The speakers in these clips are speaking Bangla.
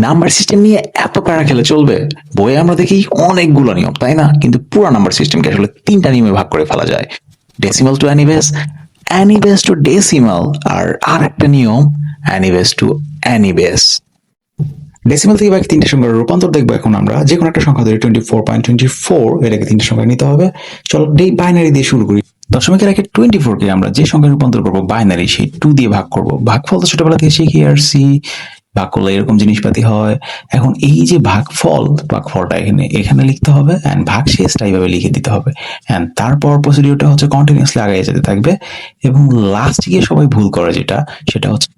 নাম্বার সিস্টেম নিয়ে এত প্যারা খেলে চলবে? বইয়ে আমরা দেখি অনেকগুলো নিয়ম, তাই না? কিন্তু পুরো নাম্বার সিস্টেমকে আসলে তিনটা নিয়মে ভাগ করে ফেলা যায়: ডেসিমাল টু অ্যানিবেস, অ্যানিবেস টু ডেসিমাল, আর একটা নিয়ম অ্যানিবেস টু অ্যানিবেস। ডেসিমাল থেকে বাকি তিনটা সংখ্যার রূপান্তর দেখবো এখন আমরা। যে কোনো একটা সংখ্যা ধরে 24.24, এটাকে তিনটা সংখ্যা নিতে হবে। চলো বাইনারি দিয়ে শুরু করি। দশমিকের আগে 24 কে আমরা যে সংখ্যায় রূপান্তর করবো বাইনারি, সেই 2 দিয়ে ভাগ করব। ভাগফল তো ছোটবেলা থেকে শিখে আসছি, ভাগ করলে এরকম জিনিসপাতি হয়। এখন এই যে ভাগফলটা এখানে লিখতে হবে, এন্ড ভাগশেষটা এইভাবে লিখে দিতে হবে। এন্ড তারপর প্রসিডিউরটা হচ্ছে কন্টিনিউয়াসলি আগায় যেতে থাকবে। এবং লাস্ট গিয়ে সবাই ভুল করে সেটা হচ্ছে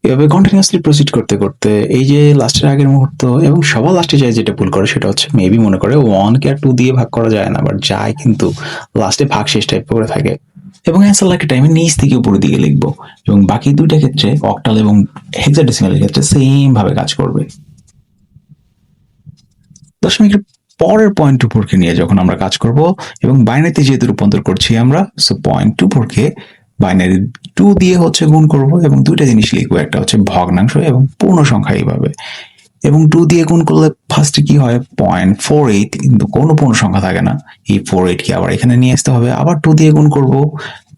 এভাবে কন্টিনিউয়াসলি প্রসিড করতে করতে এই যে লাস্টের আগের মুহূর্ত, এবং সবার লাস্টে যায় যেটা ভুল করে সেটা হচ্ছে মেবি মনে করে 1 কে আর 2 দিয়ে ভাগ করা যায় না, বাট যায়, কিন্তু লাস্টে ভাগশেষ টাইপ করে থাকে। এবং অ্যান্সার লাইক টাইমে নিচ থেকে উপরের দিকে লিখবো। এবং বাকি দুইটা ক্ষেত্রে অক্টাল এবং হেক্সাডেসিমালের ক্ষেত্রে সেম ভাবে কাজ করবে। দশমিকের পরের 0.24 কে নিয়ে যখন আমরা কাজ করব, এবং বাইনারিতে যেহেতু রূপান্তর করছি আমরা, সো 0.24 কে বাইনারি 2 দিয়ে হচ্ছে গুণ করব, এবং দুইটা জিনিস লিখবো, একটা হচ্ছে ভগ্নাংশ এবং পূর্ণ সংখ্যা এইভাবে। এবং 2 দিয়ে গুণ করলে ফার্স্টে কি হয় 0.48, কিন্তু কোনো পূর্ণ সংখ্যা থাকে না। এই 48 কে আবার এখানে নিয়ে আসতে হবে, আবার 2 দিয়ে গুণ করব,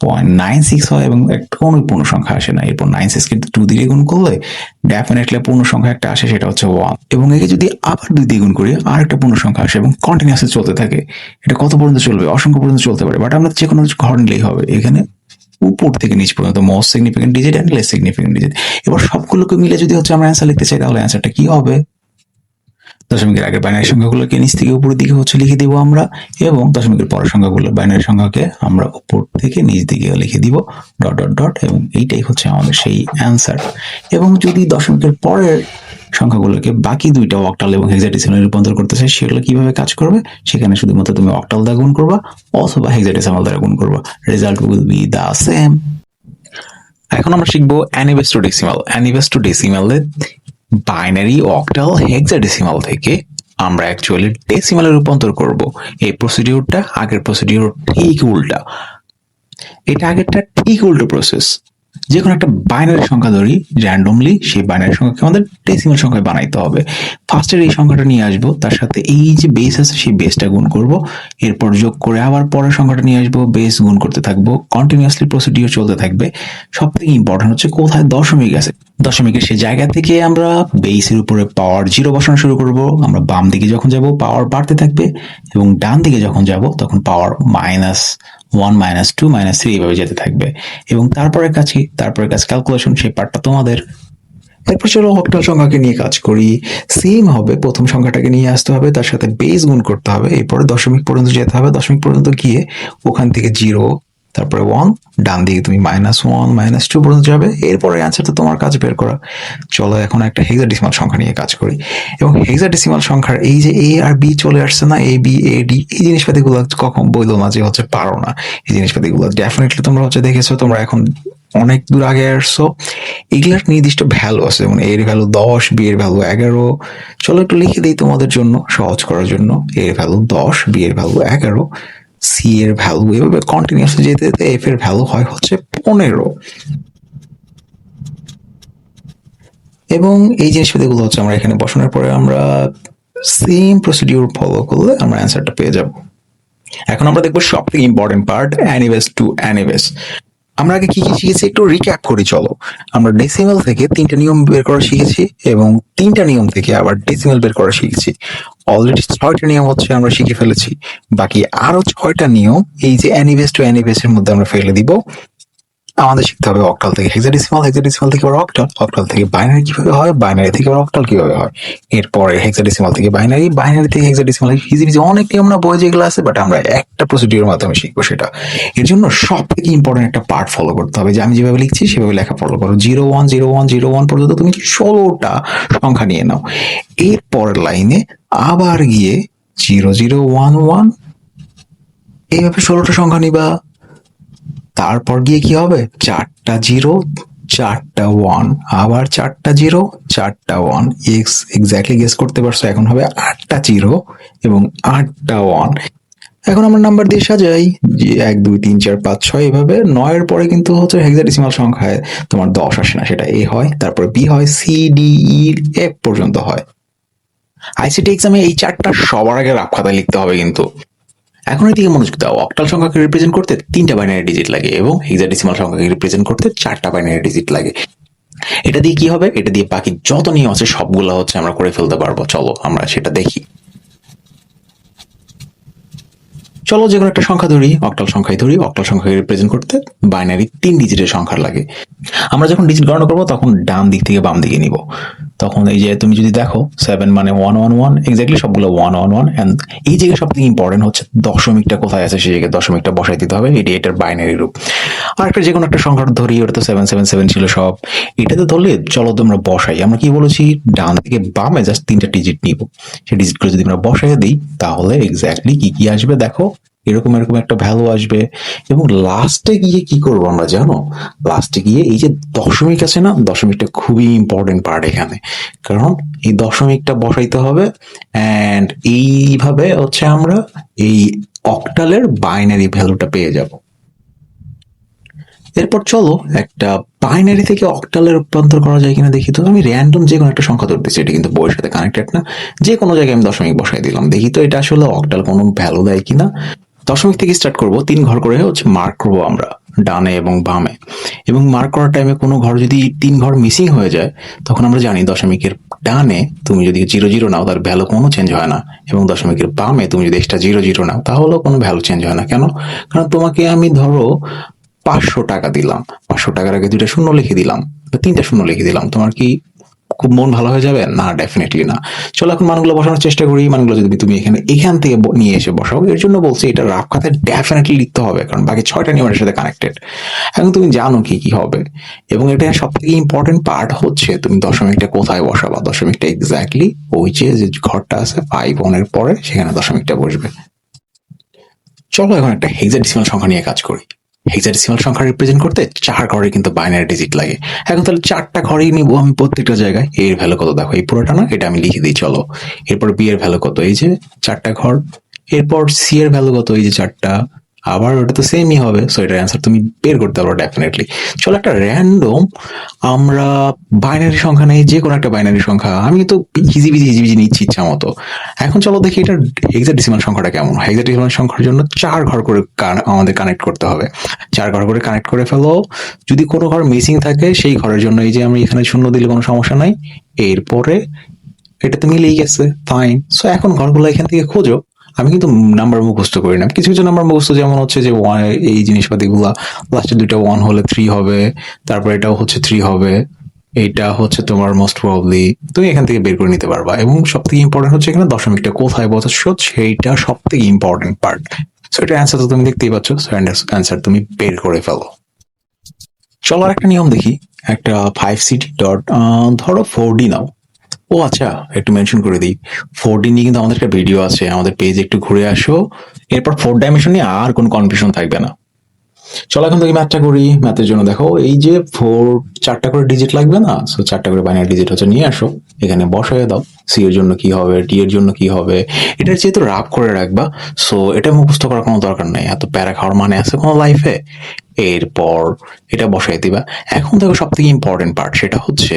0.96 হয়, এবং কোনো পূর্ণ সংখ্যা আসে না। এরপর 96 কে 2 দিয়ে গুণ করলে ডেফিনেটলি পূর্ণ সংখ্যা একটা আসে, সেটা হচ্ছে 1। এবং একে যদি আবার 2 দিয়ে গুণ করি আর একটা পূর্ণ সংখ্যা আসে, এবং কন্টিনিউয়াসলি চলতে থাকে। এটা কত পর্যন্ত চলবে? অসংখ্য পর্যন্ত চলতে পারে, বাট আমরা যে কোনো ঘর নিলেই হবে। এখানে উপর থেকে নিচ পর্যন্ত most significant digit and less significant digit. এবার সবগুলোকে মিলে যদি হচ্ছে আমরা অ্যান্সার লিখতে চাই, তাহলে অ্যান্সারটা কি হবে? দশমিকের আগের বাইনারি সংখ্যাগুলোকে নিচ থেকে উপরের দিকে হচ্ছে লিখে দিব আমরা, এবং দশমিকের পরের সংখ্যাগুলো বাইনারি সংখ্যাকে আমরা উপর থেকে নিচ দিকে লিখে দিব ডট ডট ডট, এবং এইটাই হচ্ছে আমাদের সেই অ্যান্সার। এবং যদি দশমিকের পরের সংখ্যাগুলোকে বাকি দুইটা অক্টাল এবং হেক্সাডেসিমালে রূপান্তর করতে চাই, সেগুলো কিভাবে কাজ করবে? সেখানে শুধুমাত্র তুমি অক্টাল দ্বারা গুণ করবা অথবা হেক্সাডেসিমাল দ্বারা গুণ করবা, result will be the same. এখন আমরা শিখবো any base to decimal. Any base to ডেসিমালে বাইনারি, অক্টাল, হেক্সাডেসিমাল থেকে আমরা অ্যাকচুয়ালি ডেসিমালে রূপান্তর করব। এই প্রসিডিউরটা আগের প্রসিডিউর ঠিক উল্টা। এটা আগেরটা ঠিক উল্টো প্রসেস। যে কোনো একটা বাইনারি সংখ্যা ধরি র্যান্ডমলি, সেই বাইনারি সংখ্যাকে আমাদের ডেসিমাল সংখ্যায় বানাইতে হবে। ফার্স্টের এই সংখ্যাটা নিয়ে আসবো, তার সাথে এই যে বেস আছে সেই বেসটা গুণ করব, এরপর যোগ করে আবার পরের সংখ্যাটা নিয়ে আসবো, বেস গুণ করতে থাকবো, কন্টিনিউয়াসলি প্রসিডিউর চলতে থাকবে। সব থেকে ইম্পর্টেন্ট হচ্ছে কোথায় দশমিক আছে। দশমিকের সেই জায়গা থেকে আমরা বেসের উপরে পাওয়ার 0 বসানো শুরু করব। আমরা বাম দিকে যখন যাব পাওয়ার বাড়তে থাকবে, এবং ডান দিকে যখন যাব তখন পাওয়ার -1, -2, -3 এইভাবে যেতে থাকবে। এবং তারপরে কাজ ক্যালকুলেশন, সেই পার্টটা তোমাদের। এরপর চলো অক্টাল সংখ্যাকে নিয়ে কাজ করি। সেম হবে, প্রথম সংখ্যাটাকে নিয়ে আসতে হবে, তার সাথে বেস গুণ করতে হবে, এরপরে দশমিক পর্যন্ত যেতে হবে। দশমিক পর্যন্ত গিয়ে ওখান থেকে 0, তারপরে 1, ডান দিকে তুমি -1, -2 পর্যন্ত যাবে। এরপরে অ্যান্সারটা তোমার কাজ বের করা। চলো এখন একটা হেক্সাডেসিমাল সংখ্যা নিয়ে কাজ করি। এবং হেক্সাডেসিমাল সংখ্যার এই যে এ আর বি চলে আসছে না, এ বি এ ডি, এই জিনিসপাতিগুলো কখন বললো না যে হচ্ছে পারো না। এই জিনিসপাতিগুলো ডেফিনেটলি তোমরা হচ্ছে দেখেছো, তোমরা এখন অনেক দূর আগে আসছো। এগুলার নির্দিষ্ট ভ্যালু আছে, যেমন এর ভ্যালু 10, বি এর ভ্যালু 11। চলো একটু লিখে দিই তোমাদের জন্য সহজ করার জন্য। এর ভ্যালু 10, বি এর ভ্যালু 11, সি এর ভ্যালু, এভাবে কন্টিনিউয়াসলি যেতে যেতে এফ এর ভ্যালু হয় হচ্ছে 15। এবং এই জিনিসগুলো হচ্ছে আমরা এখানে বসানোর পরে আমরা সেম প্রসিডিউর ফলো করলে আমরা অ্যান্সারটা পেয়ে যাব। এখন আমরা দেখবো সব থেকে ইম্পর্টেন্ট পার্ট, অ্যানিবেস টু অ্যানিবেস। আমরা আগে কি কি শিখেছি একটু রিক্যাপ করি চলো। আমরা ডেসিমাল থেকে 3টা নিয়ম বের করা শিখেছি, এবং 3টা নিয়ম থেকে আবার ডেসিমাল বের করা শিখেছি। অলরেডি 6টা নিয়ম হচ্ছে আমরা শিখে ফেলেছি। বাকি আরো 6টা নিয়ম এই যে অ্যানিবেস টু অ্যানিবেস এর মধ্যে আমরা ফেলে দিব। আমাদের শিখতে হবে অক্টাল থেকে হেক্সাডেসিমাল, হেক্সাডেসিমাল থেকে আবার অক্টাল, অক্টাল থেকে বাইনারি কিভাবে হয়, বাইনারি থেকে আবার অক্টাল কিভাবে হয়। এরপরে হেক্সাডেসিমাল থেকে বাইনারি, বাইনারি থেকে হেক্সাডেসিমাল, ইজি ইজি অনেক নিয়ম না বই যেগুলো আছে, বাট আমরা একটা প্রসিডিউরের মাধ্যমে শিখবো সেটা। এর জন্য সব থেকে ইম্পর্টেন্ট একটা পার্ট ফলো করতে হবে, যে আমি যেভাবে লিখছি সেভাবে লেখা ফলো করো। 0 1 0 1 0 1 পর্যন্ত তুমি 16টা সংখ্যা নিয়ে নাও। এর পরের লাইনে আবার গিয়ে 0 0 1 1, এইভাবে 16টা সংখ্যা নিবা। তারপর গিয়ে কি হবে 4টা 0, 4টা 1, আবার 4টা 0, 4টা 1। এক্স্যাক্টলি গেস করতে পারছো। এখন হবে 8টা 0 এবং 8টা 1। এখন আমরা নাম্বার দিয়ে সাজাই যে 1 2 3 4 5 6 এভাবে। 9 এর পরে কিন্তু হচ্ছে হেক্সাডেসিমাল সংখ্যায় তোমার 10 আসে না, সেটা এ হয়, তারপর বি হয়, সি ডি ই এফ পর্যন্ত হয়। আইসিটি এক্সামে এই চারটা সবার আগে রাফ খাতায় লিখতে হবে কিন্তু। এখন এদিকে মনোযোগ দাও, অক্টাল সংখ্যাকে রিপ্রেজেন্ট করতে 3টা বাইনারি ডিজিট লাগে এবং হেক্সাডেসিমাল সংখ্যাকে রিপ্রেজেন্ট করতে 4টা বাইনারি ডিজিট লাগে। এটা দিয়ে কি হবে? এটা দিয়ে বাকি যত নিয়ম আছে সবগুলো হচ্ছে আমরা করে ফেলতে পারবো। চলো আমরা সেটা দেখি। চলো যে কোনো একটা সংখ্যা ধরি, অক্টাল সংখ্যায় ধরি। অক্টাল সংখ্যাকে রিপ্রেজেন্ট করতে বাইনারি 3 ডিজিটের সংখ্যা লাগে। আমরা যখন ডিজিট গণনা করবো তখন ডান দিক থেকে বাম দিকে নিব। তখন এই যে তুমি যদি দেখো 7 মানে 111, এক্স্যাক্টলি সবগুলো 111। এন্ড এই জায়গায় সব থেকে ইম্পর্টেন্ট হচ্ছে দশমিকটা কোথায় আছে, সেই জায়গায় দশমিকটা বসাই দিতে হবে। এটার বাইনারি রূপ। আর একটা যে কোনো একটা সংখ্যা ধরি, ওটা তো 777 ছিল সব। এটাতে ধরলে চলো তোমরা বসাই। আমরা কি বলেছি, ডান থেকে বামে জাস্ট 3টা ডিজিট নিব। সেই ডিজিটগুলো যদি আমরা বসাই দিই তাহলে এক্স্যাক্টলি কি কি আসবে দেখো, এরকম এরকম একটা ভ্যালু আসবে। এবং লাস্টে গিয়ে কি করবো আমরা জানো? লাস্টে গিয়ে এই যে দশমিক আছে না, দশমিকটা খুবই ইম্পর্টেন্ট পার্ট এখানে। কারণ এই দশমিকটা বসাইতে হবে। অ্যান্ড এইভাবে হচ্ছে আমরা এই অক্টালের বাইনারি ভ্যালুটা পেয়ে যাব। এরপর চলো একটা বাইনারি থেকে অক্টালে রূপান্তর করা যায় কিনা দেখি। তো আমি র্যান্ডম যে কোনো একটা সংখ্যা ধরতেছি, এটা কিন্তু বইয়ের সাথে কানেক্টেড না। যে কোনো জায়গায় আমি দশমিক বসাই দিলাম, দেখি তো এটা আসলে অক্টাল কোনো ভ্যালু দেয় কিনা। দশমিক থেকে স্টার্ট করব, 3 ঘর করে হচ্ছে মার্ক করবো আমরা ডানে এবং বামে। এবং মার্ক করার টাইমে কোনো ঘর যদি 3 ঘর মিসিং হয়ে যায়, তখন আমরা জানি দশমিকের ডানে তুমি যদি 0 0 নাও তার ভ্যালু কোনো চেঞ্জ হয় না। এবং দশমিকের বামে তুমি যদি এক্সট্রা 0 0 নাও তাহলেও কোনো ভ্যালু চেঞ্জ হয় না। কেন? কারণ তোমাকে আমি ধরো 500 টাকা দিলাম, 500 টাকার আগে 2টা শূন্য লিখে দিলাম, 3টা শূন্য লিখে দিলাম, তোমার কি খুব মন ভালো হয়ে যাবে? না, ডেফিনেটলি না। চলো এখন মানগুলো বসানোর চেষ্টা করি। মানগুলো যদি তুমি এখান থেকে নিয়ে এসে বসাও, এর জন্য বলছি এটা রাফ খাতায় ডেফিনেটলি লিখতে হবে, কারণ বাকি 6টা নিয়মের সাথে কানেক্টেড। এখন তুমি জানো কি কি হবে। এবং এটা সব থেকে ইম্পর্টেন্ট পার্ট হচ্ছে তুমি দশমিকটা কোথায় বসাবা। দশমিকটা এক্স্যাক্টলি ওই যে ঘরটা আছে 5 এর পরে, সেখানে দশমিকটা বসবে। চলো এখন একটা হেক্সাডেসিমাল সংখ্যা নিয়ে কাজ করি। হেক্সাডেসিমাল সংখ্যা রিপ্রেজেন্ট করতে 4 ঘরে কিন্তু বাইনারি ডিজিট লাগে। এখন তাহলে 4টা ঘরেই নিব আমি প্রত্যেকটা জায়গায়। এর ভ্যালু কত দেখো, এই পুরোটা না, এটা আমি লিখে দিই চলো। এরপর বি এর ভ্যালু কত, এই যে 4টা ঘর। এরপর সি এর ভ্যালু কত, এই যে 4টা। আবার ওটা তো সেমই হবে, সো এটার অ্যান্সার তুমি বের করতে পারো ডেফিনেটলি। চলো একটা র্যান্ডম আমরা বাইনারি সংখ্যা নেই, যে কোনো একটা বাইনারি সংখ্যা। আমি তো হিজিবিজি নিচ্ছি ইচ্ছা মতো। এখন চলো দেখি এটার হেক্সাডেসিমাল সংখ্যাটা কেমন। হেক্সাডেসিমাল সংখ্যার জন্য 4 ঘর করে আমাদের কানেক্ট করতে হবে। 4 ঘর করে কানেক্ট করে ফেলো। যদি কোনো ঘর মিসিং থাকে সেই ঘরের জন্য এই যে আমি এখানে শূন্য দিলে কোনো সমস্যা নাই। এরপরে এটা তো মিলেই গেছে, ফাইন। সো এখন ঘরগুলো এখান থেকে খোঁজো। আমি কিন্তু নাম্বার মুখস্থ করি না, কিছু কিছু নাম্বার মুখস্থ, যেমন হচ্ছে যে এই জিনিসপাতিগুলা লাস্টে 2টা 1 হলে 3 হবে, তারপর এটাও হচ্ছে 3 হবে, এইটা হচ্ছে তোমার মোস্ট প্রবাবলি তুমি এখান থেকে বের করে নিতে পারবা। এবং সব থেকে ইম্পর্টেন্ট হচ্ছে এখানে দশমিকটা কোথায় বসাচ্ছ, সেইটা সব থেকে ইম্পর্টেন্ট পার্ট। সো এটা অ্যান্সার তো তুমি দেখতেই পাচ্ছ, সো অ্যান্সার তুমি বের করে ফেলো। চলো আর একটা নিয়ম দেখি। একটা 5cd ডট ধরো 4d নাও। ও আচ্ছা, একটু মেনশন করে দিই, 4D নিয়ে কিন্তু আমাদের একটা ভিডিও আছে, আমাদের পেজে একটু ঘুরে আসো। এরপর 4 ডাইমেনশন নিয়ে আর কোনো কনফিউশন থাকবে না। চলো এখন থেকে ম্যাথটা করি। ম্যাথের জন্য দেখো এই যে 4টা করে ডিজিট লাগবে না, সো 4টা করে বাইনারি ডিজিট হচ্ছে নিয়ে আসো, এখানে বসায় দাও। সি এর জন্য কি হবে, ডি এর জন্য কি হবে, এটা যেহেতু রাফ করে রাখবা, সো এটা মুখস্থ করার কোনো দরকার নেই, এত প্যারা খাওয়ার মানে আছে কোনো লাইফে। এরপর এটা বসাই দিবা। এখন দেখো সব থেকে ইম্পর্টেন্ট পার্ট, সেটা হচ্ছে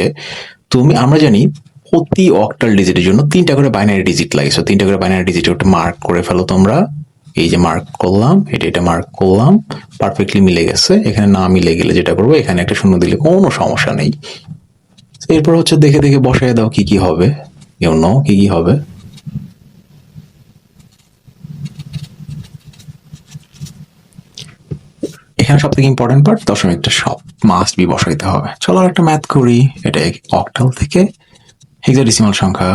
আমরা জানি প্রতি অক্টাল ডিজিটের জন্য 3টা করে বাইনারি ডিজিট লাগে। সো 3টা করে বাইনারি ডিজিট ওটা মার্ক করে ফেলো তোমরা। এই যে মার্ক করলাম, এটা মার্ক করলাম, পারফেক্টলি মিলে গেছে। এখানে না মিলে গেলে যেটা করবো, এখানে একটা শূন্য দিলে কোনো সমস্যা নেই। এরপর হচ্ছে দেখে দেখে বসায় দাও কি কি হবে, কি কি হবে। এখানে সব থেকে ইম্পর্টেন্ট পার্ট, দশমিকটা সব মাস্ট বি বসাইতে হবে। চলো একটা ম্যাথ করি। এটা অক্টাল থেকে হেক্সাডেসিমাল সংখ্যা।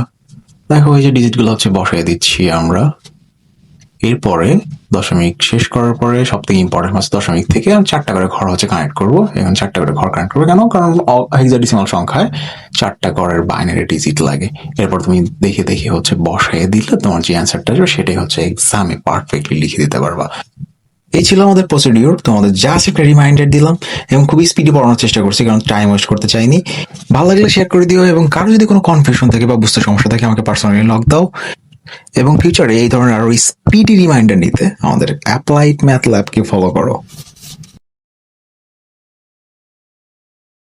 দেখো এই যে ডিজিট গুলো হচ্ছে বসাই দিচ্ছি আমরা। এরপরে দশমিক শেষ করার পরে সব থেকে ইম্পর্টেন্ট হচ্ছে দশমিক থেকে 4টা করে ঘর হচ্ছে কানেক্ট করবো। এখন 4টা করে ঘর কানেক্ট করবো কেন? কারণ হেক্সাডেসিমাল সংখ্যায় 4টা ঘরের বাইনারি ডিজিট লাগে। এরপর তুমি দেখে দেখে হচ্ছে বসাই দিলে তোমার যে অ্যান্সারটা আসবে সেটাই হচ্ছে এক্সামে পারফেক্টলি লিখে দিতে পারবা। এই ছিল আমাদের প্রসিডিওর। তোমাদের জাস্ট একটা রিমাইন্ডার দিলাম এবং খুবই স্পিডে পড়ানোর চেষ্টা করছি, কারণ টাইম ওয়েস্ট করতে চাইনি। ভালো লাগলে শেয়ার করে দিও, এবং কারো যদি কোনো কনফিউশন থাকে বা বুঝতে সমস্যা থাকে আমাকে পার্সোনালি লক দাও। এবং ফিউচারে এই ধরনের আরো স্পিডি রিমাইন্ডার নিতে আমাদের অ্যাপ্লাইড ম্যাথ ল্যাবকে ফলো করো।